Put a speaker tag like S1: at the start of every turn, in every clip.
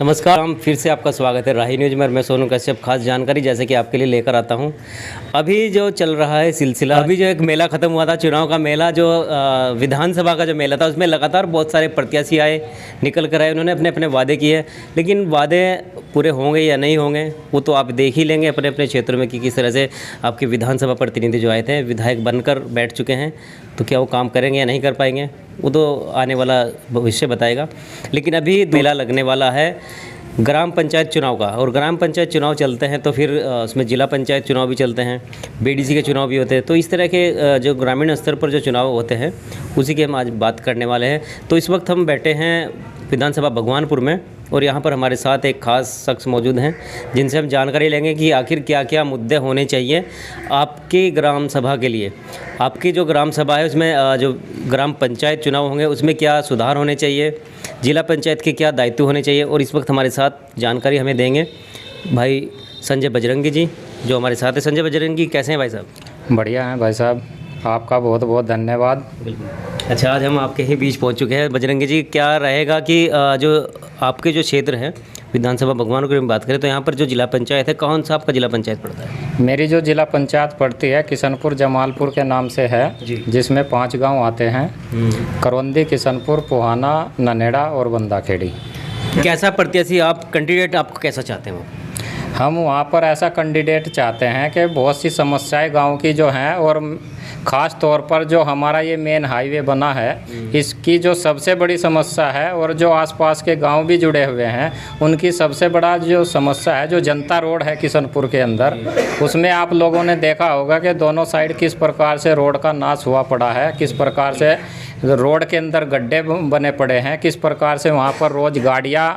S1: नमस्कार, हम फिर से आपका स्वागत है राही न्यूज़ में। मैं सोनू कश्यप। खास जानकारी जैसे कि आपके लिए लेकर आता हूं। अभी जो चल रहा है सिलसिला, अभी जो एक मेला ख़त्म हुआ था, चुनाव का मेला, जो विधानसभा का जो मेला था, उसमें लगातार बहुत सारे प्रत्याशी आए, निकल कर आए। उन्होंने अपने अपने वादे किए, लेकिन वादे पूरे होंगे या नहीं होंगे वो तो आप देख ही लेंगे अपने अपने क्षेत्र में कि किस तरह से आपके विधानसभा प्रतिनिधि जो आए थे, विधायक बनकर बैठ चुके हैं। तो क्या वो काम करेंगे या नहीं कर पाएंगे वो तो आने वाला भविष्य बताएगा। लेकिन अभी मेला लगने वाला है ग्राम पंचायत चुनाव का, और ग्राम पंचायत चुनाव चलते हैं तो फिर उसमें जिला पंचायत चुनाव भी चलते हैं, बीडीसी के चुनाव भी होते हैं। तो इस तरह के जो ग्रामीण स्तर पर जो चुनाव होते हैं उसी की हम आज बात करने वाले हैं। तो इस वक्त हम बैठे हैं विधानसभा भगवानपुर में, और यहाँ पर हमारे साथ एक खास शख्स मौजूद हैं जिनसे हम जानकारी लेंगे कि आखिर क्या क्या मुद्दे होने चाहिए आपकी ग्राम सभा के लिए। आपकी जो ग्राम सभा है उसमें जो ग्राम पंचायत चुनाव होंगे उसमें क्या सुधार होने चाहिए, जिला पंचायत के क्या दायित्व होने चाहिए। और इस वक्त हमारे साथ जानकारी हमें देंगे भाई संजय बजरंगी जी, जो हमारे साथ है। संजय बजरंगी, कैसे हैं भाई साहब?
S2: बढ़िया हैं भाई साहब, आपका बहुत बहुत धन्यवाद।
S1: अच्छा, आज हम आपके ही बीच पहुंच चुके हैं। बजरंगी जी, क्या रहेगा कि जो आपके जो क्षेत्र है विधानसभा भगवानपुर में बात करें तो यहाँ पर जो जिला पंचायत है, कौन सा आपका जिला पंचायत पड़ता है?
S2: मेरी जो जिला पंचायत पड़ती है किशनपुर जमालपुर के नाम से है, जिसमें 5 गांव आते हैं, करौंदी, किशनपुर, पुहाना, ननेड़ा और बंदाखेड़ी।
S1: कैसा प्रत्याशी आप, कैंडिडेट आपको कैसा चाहते हैं वो?
S2: हम वहाँ पर ऐसा कैंडिडेट चाहते हैं कि बहुत सी समस्याएं गांव की जो हैं, और ख़ास तौर पर जो हमारा ये मेन हाईवे बना है इसकी जो सबसे बड़ी समस्या है, और जो आसपास के गांव भी जुड़े हुए हैं उनकी सबसे बड़ा जो समस्या है, जो जनता रोड है किशनपुर के अंदर, उसमें आप लोगों ने देखा होगा कि दोनों साइड किस प्रकार से रोड का नाश हुआ पड़ा है, किस प्रकार से रोड के अंदर गड्ढे बने पड़े हैं, किस प्रकार से वहाँ पर रोज़ गाड़ियाँ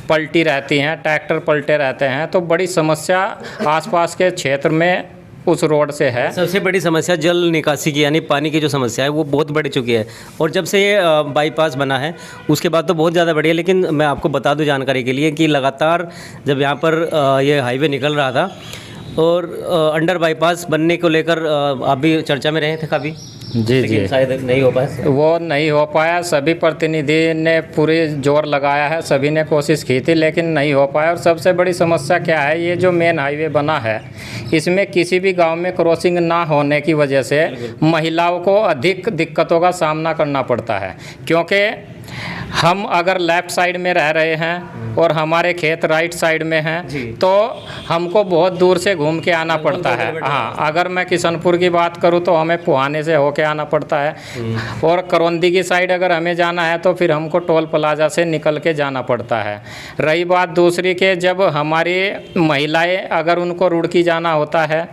S2: पलटी रहती हैं, ट्रैक्टर पलटे रहते हैं। तो बड़ी समस्या आसपास के क्षेत्र में उस रोड से है।
S1: सबसे बड़ी समस्या जल निकासी की, यानी पानी की जो समस्या है वो बहुत बढ़ चुकी है, और जब से ये बाईपास बना है उसके बाद तो बहुत ज़्यादा बढ़ी है। लेकिन मैं आपको बता दूं जानकारी के लिए कि लगातार जब यहाँ पर ये हाईवे निकल रहा था और अंडर बाईपास बनने को लेकर आप भी चर्चा में रहे थे काफ़ी।
S2: जी,
S1: शायद नहीं हो पाया,
S2: वो नहीं हो पाया। सभी प्रतिनिधि ने पूरी जोर लगाया है, सभी ने कोशिश की थी, लेकिन नहीं हो पाया। और सबसे बड़ी समस्या क्या है, ये जो मेन हाईवे बना है इसमें किसी भी गांव में क्रॉसिंग ना होने की वजह से महिलाओं को अधिक दिक्कतों का सामना करना पड़ता है, क्योंकि हम अगर लेफ़्ट साइड में रह रहे हैं और हमारे खेत राइट साइड में हैं तो हमको बहुत दूर से घूम के आना पड़ता है। हाँ, अगर मैं किशनपुर की बात करूं तो हमें पुहाने से होके आना पड़ता है, और करौंदी की साइड अगर हमें जाना है तो फिर हमको टोल प्लाजा से निकल के जाना पड़ता है। रही बात दूसरी के, जब हमारी महिलाएं अगर उनको रुड़की जाना होता है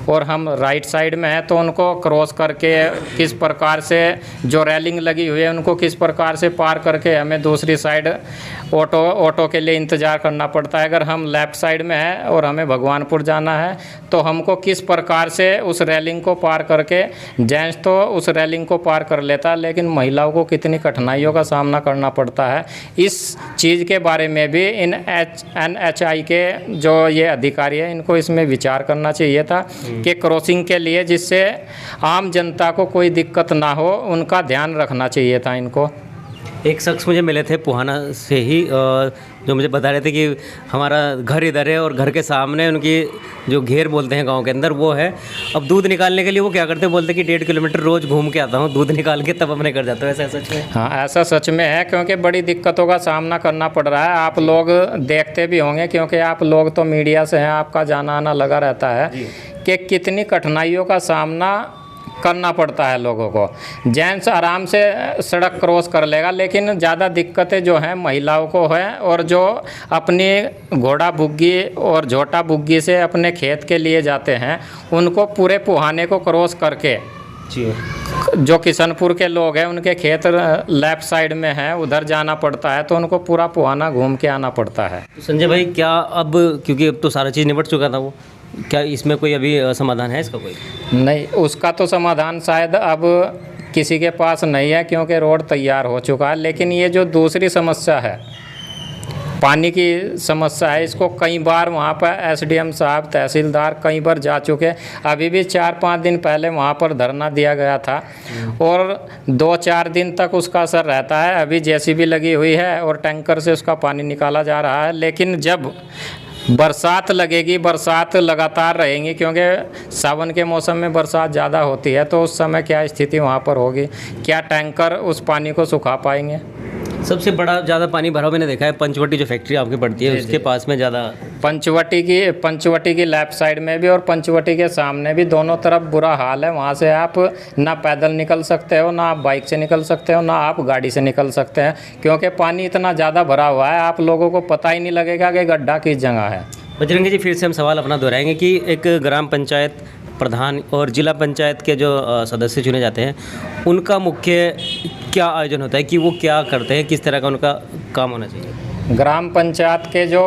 S2: और हम राइट साइड में हैं तो उनको क्रॉस करके किस प्रकार से जो रेलिंग लगी हुई है उनको किस प्रकार से पार करके हमें दूसरी साइड ऑटो के लिए इंतज़ार करना पड़ता है। अगर हम लेफ़्ट साइड में हैं और हमें भगवानपुर जाना है तो हमको किस प्रकार से उस रेलिंग को पार करके, जेंट्स तो उस रेलिंग को पार कर लेता है लेकिन महिलाओं को कितनी कठिनाइयों का सामना करना पड़ता है। इस चीज़ के बारे में भी इन NHAI के जो ये अधिकारी हैं इनको इसमें विचार करना चाहिए था कि क्रॉसिंग के लिए, जिससे आम जनता को कोई दिक्कत ना हो, उनका ध्यान रखना चाहिए था इनको।
S1: एक शख्स मुझे मिले थे पुहाना से ही, जो मुझे बता रहे थे कि हमारा घर इधर है और घर के सामने उनकी जो घेर बोलते हैं गांव के अंदर वो है। अब दूध निकालने के लिए वो क्या करते हैं, बोलते कि 1.5 किलोमीटर रोज़ घूम के आता हूँ दूध निकाल के, तब अपने घर जाता हूँ। ऐसा सच में?
S2: हाँ, ऐसा सच में है, क्योंकि बड़ी दिक्कतों का सामना करना पड़ रहा है। आप लोग देखते भी होंगे, क्योंकि आप लोग तो मीडिया से हैं, आपका जाना आना लगा रहता है कि कितनी कठिनाइयों का सामना करना पड़ता है लोगों को। जेंट्स आराम से सड़क क्रॉस कर लेगा, लेकिन ज़्यादा दिक्कतें जो हैं महिलाओं को हैं, और जो अपनी घोड़ा बुग्गी और झोटा बुग्गी से अपने खेत के लिए जाते हैं उनको पूरे पुहाने को क्रॉस करके, जो किशनपुर के लोग हैं उनके खेत लेफ़्ट साइड में है, उधर जाना पड़ता है, तो उनको पूरा पुहाना घूम के आना पड़ता है।
S1: संजय भाई, क्या अब, क्योंकि अब तो सारा चीज़ निपट चुका था वो, क्या इसमें कोई अभी समाधान है इसका? कोई
S2: नहीं, उसका तो समाधान शायद अब किसी के पास नहीं है, क्योंकि रोड तैयार हो चुका है। लेकिन ये जो दूसरी समस्या है पानी की समस्या है। इसको कई बार वहाँ पर एसडीएम साहब, तहसीलदार कई बार जा चुके। अभी भी 4-5 दिन पहले वहाँ पर धरना दिया गया था और 2-4 दिन तक उसका असर रहता है। अभी जेसीबी लगी हुई है और टैंकर से उसका पानी निकाला जा रहा है, लेकिन जब बरसात लगेगी, बरसात लगातार रहेंगी, क्योंकि सावन के मौसम में बरसात ज़्यादा होती है, तो उस समय क्या स्थिति वहाँ पर होगी? क्या टैंकर उस पानी को सुखा पाएंगे?
S1: सबसे बड़ा ज़्यादा पानी भरा हुआ मैंने देखा है पंचवटी जो फैक्ट्री आपकी पड़ती है उसके पास में ज़्यादा।
S2: पंचवटी की लेफ्ट साइड में भी और पंचवटी के सामने भी, दोनों तरफ बुरा हाल है। वहाँ से आप ना पैदल निकल सकते हो, ना आप बाइक से निकल सकते हो, ना आप गाड़ी से निकल सकते हैं, क्योंकि पानी इतना ज़्यादा भरा हुआ है, आप लोगों को पता ही नहीं लगेगा कि गड्ढा किस जगह है।
S1: बजरंगी जी, फिर से हम सवाल अपना दोहराएंगे कि एक ग्राम पंचायत प्रधान और जिला पंचायत के जो सदस्य चुने जाते हैं, उनका मुख्य क्या आयोजन होता है कि वो क्या करते हैं, किस तरह का उनका काम होना चाहिए?
S2: ग्राम पंचायत के जो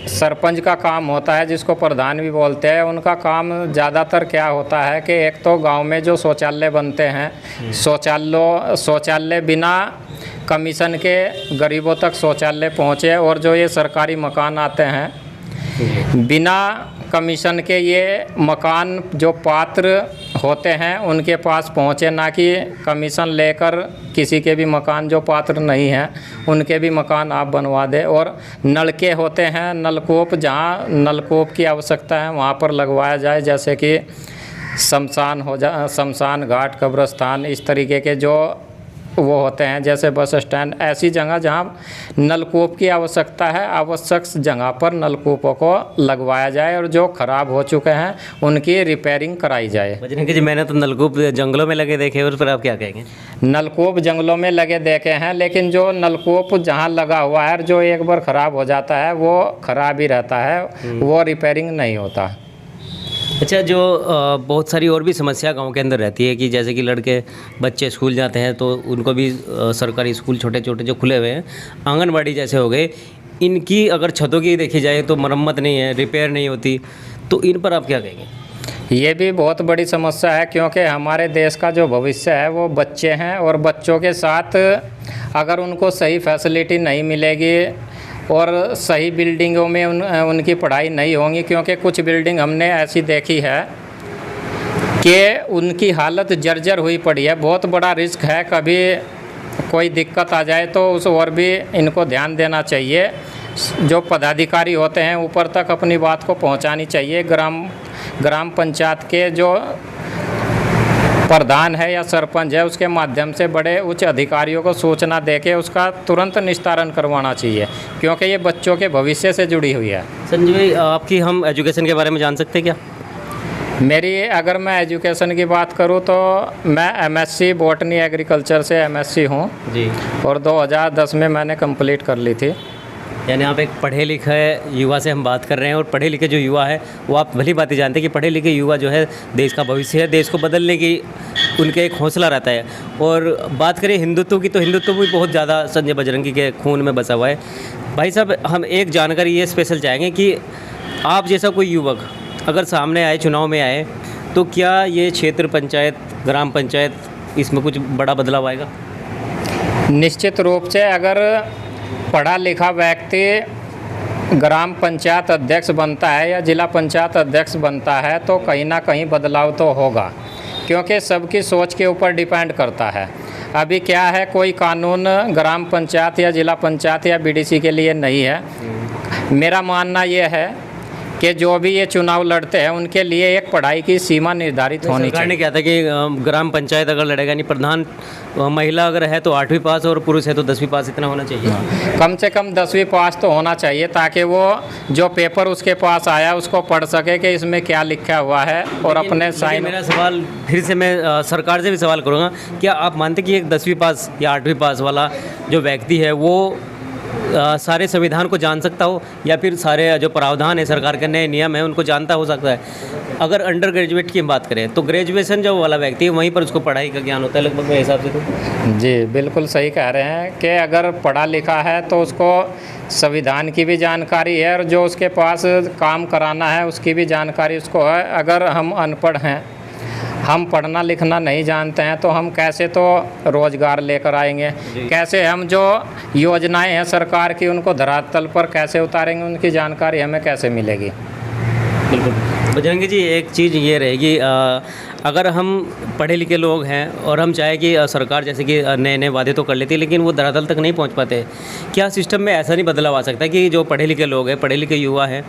S2: सरपंच का काम होता है, जिसको प्रधान भी बोलते हैं, उनका काम ज़्यादातर क्या होता है कि एक तो गांव में जो शौचालय बनते हैं, शौचालय बिना कमीशन के गरीबों तक शौचालय पहुँचे, और जो ये सरकारी मकान आते हैं बिना कमीशन के, ये मकान जो पात्र होते हैं उनके पास पहुँचे, ना कि कमीशन लेकर किसी के भी मकान जो पात्र नहीं हैं उनके भी मकान आप बनवा दें। और नलके होते हैं, नलकूप, जहाँ नलकूप की आवश्यकता है वहाँ पर लगवाया जाए, जैसे कि शमशान घाट, कब्रस्तान, इस तरीके के जो वो होते हैं, जैसे बस स्टैंड, ऐसी जगह जहाँ नलकूप की आवश्यकता है, आवश्यक जगह पर नलकूपों को लगवाया जाए और जो ख़राब हो चुके हैं उनकी रिपेयरिंग कराई जाए।
S1: बजरंगी जी, मैंने तो नलकूप जंगलों में लगे देखे, उस पर आप क्या कहेंगे?
S2: नलकूप जंगलों में लगे देखे हैं, लेकिन जो नलकूप जहाँ लगा हुआ है, जो एक बार ख़राब हो जाता है वो ख़राब ही रहता है, वो रिपेयरिंग नहीं होता।
S1: अच्छा, जो बहुत सारी और भी समस्या गांव के अंदर रहती है कि जैसे कि लड़के बच्चे स्कूल जाते हैं तो उनको भी सरकारी स्कूल छोटे छोटे जो खुले हुए हैं, आंगनबाड़ी जैसे हो गए, इनकी अगर छतों की देखी जाए तो मरम्मत नहीं है, रिपेयर नहीं होती, तो इन पर आप क्या कहेंगे?
S2: ये भी बहुत बड़ी समस्या है, क्योंकि हमारे देश का जो भविष्य है वो बच्चे हैं, और बच्चों के साथ अगर उनको सही फैसिलिटी नहीं मिलेगी और सही बिल्डिंगों में उनकी पढ़ाई नहीं होंगी, क्योंकि कुछ बिल्डिंग हमने ऐसी देखी है कि उनकी हालत जर्जर हुई पड़ी है। बहुत बड़ा रिस्क है, कभी कोई दिक्कत आ जाए तो उस और भी इनको ध्यान देना चाहिए। जो पदाधिकारी होते हैं ऊपर तक अपनी बात को पहुंचानी चाहिए। ग्राम पंचायत के जो प्रधान है या सरपंच है, उसके माध्यम से बड़े उच्च अधिकारियों को सूचना देके उसका तुरंत निस्तारण करवाना चाहिए, क्योंकि ये बच्चों के भविष्य से जुड़ी हुई है।
S1: संजय भाई, आपकी हम एजुकेशन के बारे में जान सकते हैं क्या?
S2: मेरी अगर मैं एजुकेशन की बात करूं तो मैं एमएससी बॉटनी एग्रीकल्चर से एमएससी हूं
S1: जी,
S2: और 2010 में मैंने कंप्लीट कर ली थी।
S1: यानी आप एक पढ़े लिखे युवा से हम बात कर रहे हैं, और पढ़े लिखे जो युवा है वो आप भली बात ही जानते हैं कि पढ़े लिखे युवा जो है देश का भविष्य है, देश को बदलने की उनके एक हौसला रहता है। और बात करें हिंदुत्व की, तो हिंदुत्व भी बहुत ज़्यादा संजय बजरंगी के खून में बसा हुआ है। भाई साहब, हम एक जानकारी ये स्पेशल चाहेंगे कि आप जैसा कोई युवक अगर सामने आए, चुनाव में आए, तो क्या ये क्षेत्र पंचायत, ग्राम पंचायत, इसमें कुछ बड़ा बदलाव आएगा?
S2: निश्चित रूप से अगर पढ़ा लिखा व्यक्ति ग्राम पंचायत अध्यक्ष बनता है या जिला पंचायत अध्यक्ष बनता है तो कहीं ना कहीं बदलाव तो होगा, क्योंकि सबकी सोच के ऊपर डिपेंड करता है। अभी क्या है, कोई कानून ग्राम पंचायत या जिला पंचायत या बीडीसी के लिए नहीं है। मेरा मानना ये है कि जो भी ये चुनाव लड़ते हैं उनके लिए एक पढ़ाई की सीमा निर्धारित होनी
S1: सरकार ने
S2: चाहिए।
S1: क्या था कि ग्राम पंचायत अगर लड़ेगा, यानी प्रधान महिला अगर है तो 8वीं पास और पुरुष है तो 10वीं पास, इतना होना चाहिए।
S2: कम से कम 10वीं पास तो होना चाहिए, ताकि वो जो पेपर उसके पास आया उसको पढ़ सके कि इसमें क्या लिखा हुआ है और अपने साइन।
S1: मेरा सवाल फिर से मैं सरकार से भी सवाल करूँगा, क्या आप मानते कि एक 10वीं पास या 8वीं पास वाला जो व्यक्ति है वो सारे संविधान को जान सकता हो, या फिर सारे जो प्रावधान है, सरकार के नए नियम है, उनको जानता हो सकता है? अगर अंडर ग्रेजुएट की बात करें तो ग्रेजुएशन जो वाला व्यक्ति है वहीं पर उसको पढ़ाई का ज्ञान होता है लगभग मेरे हिसाब से। तो
S2: जी बिल्कुल सही कह रहे हैं कि अगर पढ़ा लिखा है तो उसको संविधान की भी जानकारी है, और जो उसके पास काम कराना है उसकी भी जानकारी उसको है। अगर हम अनपढ़ हैं हम पढ़ना लिखना नहीं जानते हैं तो हम कैसे तो रोज़गार लेकर आएंगे, कैसे हम जो योजनाएं हैं सरकार की उनको धरातल पर कैसे उतारेंगे, उनकी जानकारी हमें कैसे मिलेगी।
S1: बिल्कुल बजरंगी जी, एक चीज़ ये रहेगी, अगर हम पढ़े लिखे लोग हैं और हम चाहें कि सरकार जैसे कि नए नए वादे तो कर लेती है लेकिन वो धरातल तक नहीं पहुंच पाते, क्या सिस्टम में ऐसा नहीं बदलाव आ सकता कि जो पढ़े लिखे लोग हैं, पढ़े लिखे युवा हैं,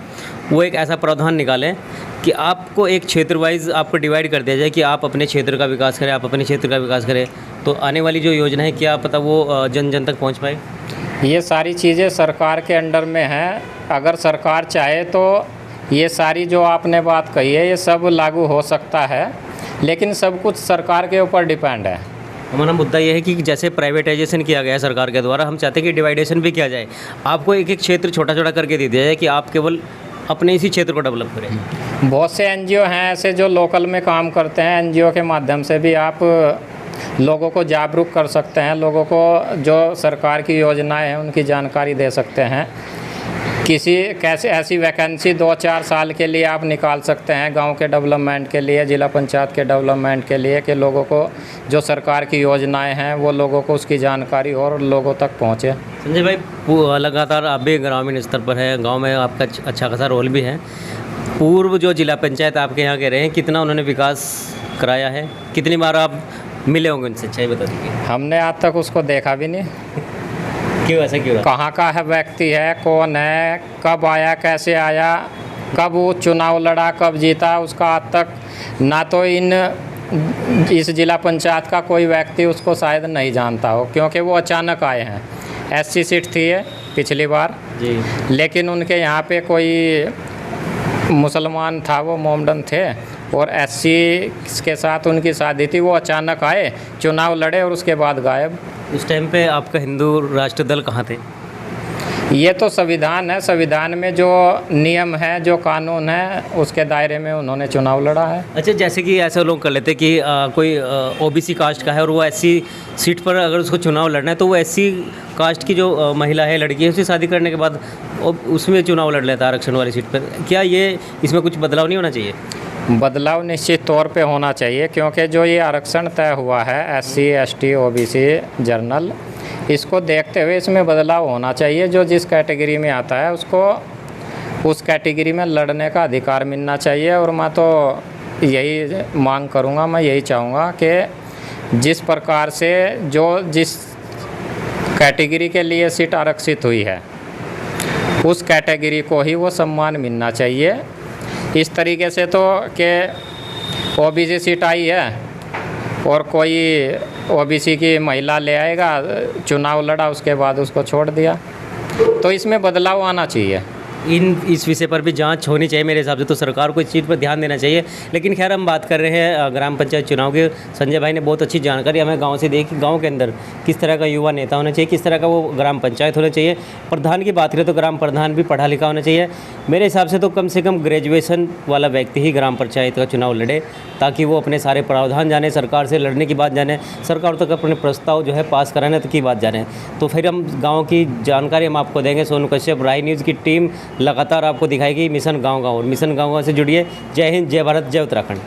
S1: वो एक ऐसा प्रावधान निकालें कि आपको एक क्षेत्र वाइज आपको डिवाइड कर दिया जाए कि आप अपने क्षेत्र का विकास करें, आप अपने क्षेत्र का विकास करें, तो आने वाली जो योजना है क्या पता वो जन जन तक पहुँच पाए।
S2: ये सारी चीज़ें सरकार के अंडर में हैं, अगर सरकार चाहे तो ये सारी जो आपने बात कही है ये सब लागू हो सकता है, लेकिन सब कुछ सरकार के ऊपर डिपेंड है।
S1: हमारा मुद्दा ये है कि जैसे प्राइवेटाइजेशन किया गया है सरकार के द्वारा, हम चाहते हैं कि डिवाइडेशन भी किया जाए, आपको एक एक क्षेत्र छोटा छोटा करके दे दिया जाए कि आप केवल अपने इसी क्षेत्र को डेवलप करें।
S2: बहुत से एनजीओ हैं ऐसे जो लोकल में काम करते हैं, एनजीओ के माध्यम से भी आप लोगों को जागरूक कर सकते हैं, लोगों को जो सरकार की योजनाएं हैं उनकी जानकारी दे सकते हैं। किसी कैसे ऐसी वैकेंसी 2-4 साल के लिए आप निकाल सकते हैं गांव के डेवलपमेंट के लिए, जिला पंचायत के डेवलपमेंट के लिए, कि लोगों को जो सरकार की योजनाएं हैं वो लोगों को उसकी जानकारी और लोगों तक पहुंचे।
S1: संजय भाई, लगातार आप भी ग्रामीण स्तर पर है, गांव में आपका अच्छा खासा रोल भी है। पूर्व जो जिला पंचायत आपके यहाँ के रहे हैं, कितना उन्होंने विकास कराया है, कितनी बार आप मिले होंगे उनसे, अच्छा बता दीजिए।
S2: हमने आज तक उसको देखा भी नहीं।
S1: क्यों, ऐसा क्यों?
S2: कहाँ का है व्यक्ति है, कौन है, कब आया, कैसे आया, कब वो चुनाव लड़ा, कब जीता, उसका आज तक ना तो इस जिला पंचायत का कोई व्यक्ति उसको शायद नहीं जानता हो, क्योंकि वो अचानक आए हैं। एससी सीट थी ये पिछली बार
S1: जी,
S2: लेकिन उनके यहाँ पे कोई मुसलमान था, वो मोमडन थे और एससी के साथ उनकी शादी थी, वो अचानक आए, चुनाव लड़े और उसके बाद गायब।
S1: उस टाइम पे आपका हिंदू राष्ट्र दल कहाँ थे?
S2: ये तो संविधान है, संविधान में जो नियम है, जो कानून है, उसके दायरे में उन्होंने चुनाव लड़ा है।
S1: अच्छा, जैसे कि ऐसे लोग कर लेते कि कोई ओबीसी कास्ट का है और वो एससी सीट पर अगर उसको चुनाव लड़ना है तो वो एससी कास्ट की जो महिला है, लड़की है, उससे शादी करने के बाद उसमें चुनाव लड़ लेता है आरक्षण वाली सीट पर। क्या ये इसमें कुछ बदलाव नहीं होना चाहिए?
S2: बदलाव निश्चित तौर पे होना चाहिए, क्योंकि जो ये आरक्षण तय हुआ है एससी एसटी ओबीसी जनरल, इसको देखते हुए इसमें बदलाव होना चाहिए। जो जिस कैटेगरी में आता है उसको उस कैटेगरी में लड़ने का अधिकार मिलना चाहिए। और मैं तो यही मांग करूँगा, मैं यही चाहूँगा कि जिस प्रकार से जो जिस कैटेगरी के लिए सीट आरक्षित हुई है उस कैटेगरी को ही वो सम्मान मिलना चाहिए। इस तरीके से तो कि ओबीसी सीट आई है और कोई ओबीसी की महिला ले आएगा, चुनाव लड़ा, उसके बाद उसको छोड़ दिया, तो इसमें बदलाव आना चाहिए।
S1: इस विषय पर भी जांच होनी चाहिए मेरे हिसाब से, तो सरकार को इस चीज़ पर ध्यान देना चाहिए। लेकिन खैर, हम बात कर रहे हैं ग्राम पंचायत चुनाव के। संजय भाई ने बहुत अच्छी जानकारी हमें गांव से दी कि गांव के अंदर किस तरह का युवा नेता होना चाहिए, किस तरह का वो ग्राम पंचायत होना चाहिए। प्रधान की बात करें तो ग्राम प्रधान भी पढ़ा लिखा होना चाहिए। मेरे हिसाब से तो कम से कम ग्रेजुएशन वाला व्यक्ति ही ग्राम पंचायत का चुनाव लड़े, ताकि वो अपने सारे प्रावधान जाने, सरकार से लड़ने की बात जाने, सरकार तक अपने प्रस्ताव जो है पास कराने तक की बात जाने। तो फिर हम गाँव की जानकारी हम आपको देंगे। सोनू कश्यप, राही न्यूज़ की टीम लगातार आपको दिखाएगी मिशन गाँव गाँव, और मिशन गाँव गाँव से जुड़िए। जय हिंद, जय भारत, जय उत्तराखंड।